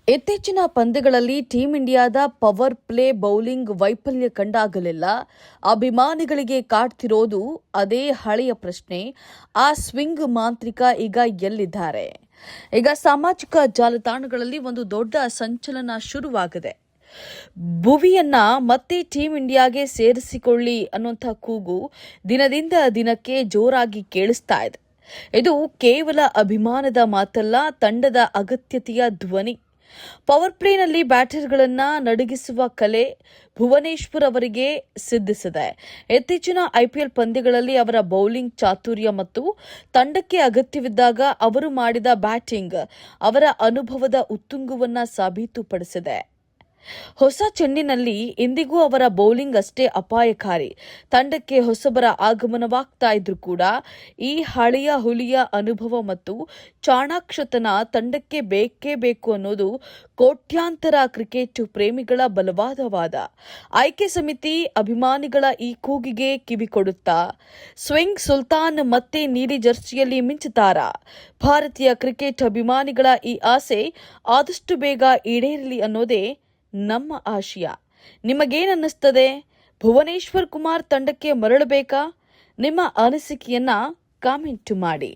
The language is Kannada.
ಇತ್ತೀಚಿನ ಪಂದ್ಯಗಳಲ್ಲಿ ಟೀಂ ಇಂಡಿಯಾದ ಪವರ್ ಪ್ಲೇ ಬೌಲಿಂಗ್ ವೈಫಲ್ಯ ಕಂಡಾಗಲೆಲ್ಲ ಅಭಿಮಾನಿಗಳಿಗೆ ಕಾಡ್ತಿರೋದು ಅದೇ ಹಳೆಯ ಪ್ರಶ್ನೆ. ಆ ಸ್ವಿಂಗ್ ಮಾಂತ್ರಿಕ ಈಗ ಎಲ್ಲಿದ್ದಾರೆ? ಈಗ ಸಾಮಾಜಿಕ ಜಾಲತಾಣಗಳಲ್ಲಿ ಒಂದು ದೊಡ್ಡ ಸಂಚಲನ ಶುರುವಾಗಿದೆ. ಭುವಿಯನ್ನ ಮತ್ತೆ ಟೀಂ ಇಂಡಿಯಾಗೆ ಸೇರಿಸಿಕೊಳ್ಳಿ ಅನ್ನುವಂಥ ಕೂಗು ದಿನದಿಂದ ದಿನಕ್ಕೆ ಜೋರಾಗಿ ಕೇಳಿಸ್ತಾ ಇದೆ. ಇದು ಕೇವಲ ಅಭಿಮಾನದ ಮಾತಲ್ಲ, ತಂಡದ ಅಗತ್ಯತೆಯ ಧ್ವನಿ. ಪವರ್ ಪ್ಲೇನಲ್ಲಿ ಬ್ಯಾಟರ್ಗಳನ್ನ ನಡುಗಿಸುವ ಕಲೆ ಭುವನೇಶ್ವರ್ ಅವರಿಗೆ ಸಿದ್ಧಿಸಿದೆ. ಇತ್ತೀಚಿನ ಐಪಿಎಲ್ ಪಂದ್ಯಗಳಲ್ಲಿ ಅವರ ಬೌಲಿಂಗ್ ಚಾತುರ್ಯ ಮತ್ತು ತಂಡಕ್ಕೆ ಅಗತ್ಯವಿದ್ದಾಗ ಅವರು ಮಾಡಿದ ಬ್ಯಾಟಿಂಗ್ ಅವರ ಅನುಭವದ ಉತ್ತುಂಗವನ್ನ ಸಾಬೀತುಪಡಿಸಿದೆ. ಹೊಸ ಚೆಂಡಿನಲ್ಲಿ ಇಂದಿಗೂ ಅವರ ಬೌಲಿಂಗ್ ಅಷ್ಟೇ ಅಪಾಯಕಾರಿ. ತಂಡಕ್ಕೆ ಹೊಸಬರ ಆಗಮನವಾಗ್ತಾ ಇದ್ರೂ ಕೂಡ ಈ ಹಳೆಯ ಹುಲಿಯ ಅನುಭವ ಮತ್ತು ಚಾಣಾಕ್ಷತನ ತಂಡಕ್ಕೆ ಬೇಕೇ ಬೇಕು ಅನ್ನೋದು ಕೋಟ್ಯಾಂತರ ಕ್ರಿಕೆಟ್ ಪ್ರೇಮಿಗಳ ಬಲವಾದ ವಾದ. ಆಯ್ಕೆ ಸಮಿತಿ ಅಭಿಮಾನಿಗಳ ಈ ಕೂಗಿಗೆ ಕಿವಿ ಕೊಡುತ್ತಾ ಸ್ವಿಂಗ್ ಸುಲ್ತಾನ್ ಮತ್ತೆ ನೀಲಿ ಜರ್ಸಿಯಲ್ಲಿ ಮಿಂಚುತ್ತಾರಾ? ಭಾರತೀಯ ಕ್ರಿಕೆಟ್ ಅಭಿಮಾನಿಗಳ ಈ ಆಸೆ ಆದಷ್ಟು ಬೇಗ ಈಡೇರಲಿ ಅನ್ನೋದೇ ನಮ್ಮ ಆಶಯ. ನಿಮಗೇನನ್ನಿಸ್ತದೆ? ಭುವನೇಶ್ವರ್ ಕುಮಾರ್ ತಂಡಕ್ಕೆ ಮರಳಬೇಕಾ? ನಿಮ್ಮ ಅನಿಸಿಕೆಯನ್ನ ಕಾಮೆಂಟ್ ಮಾಡಿ.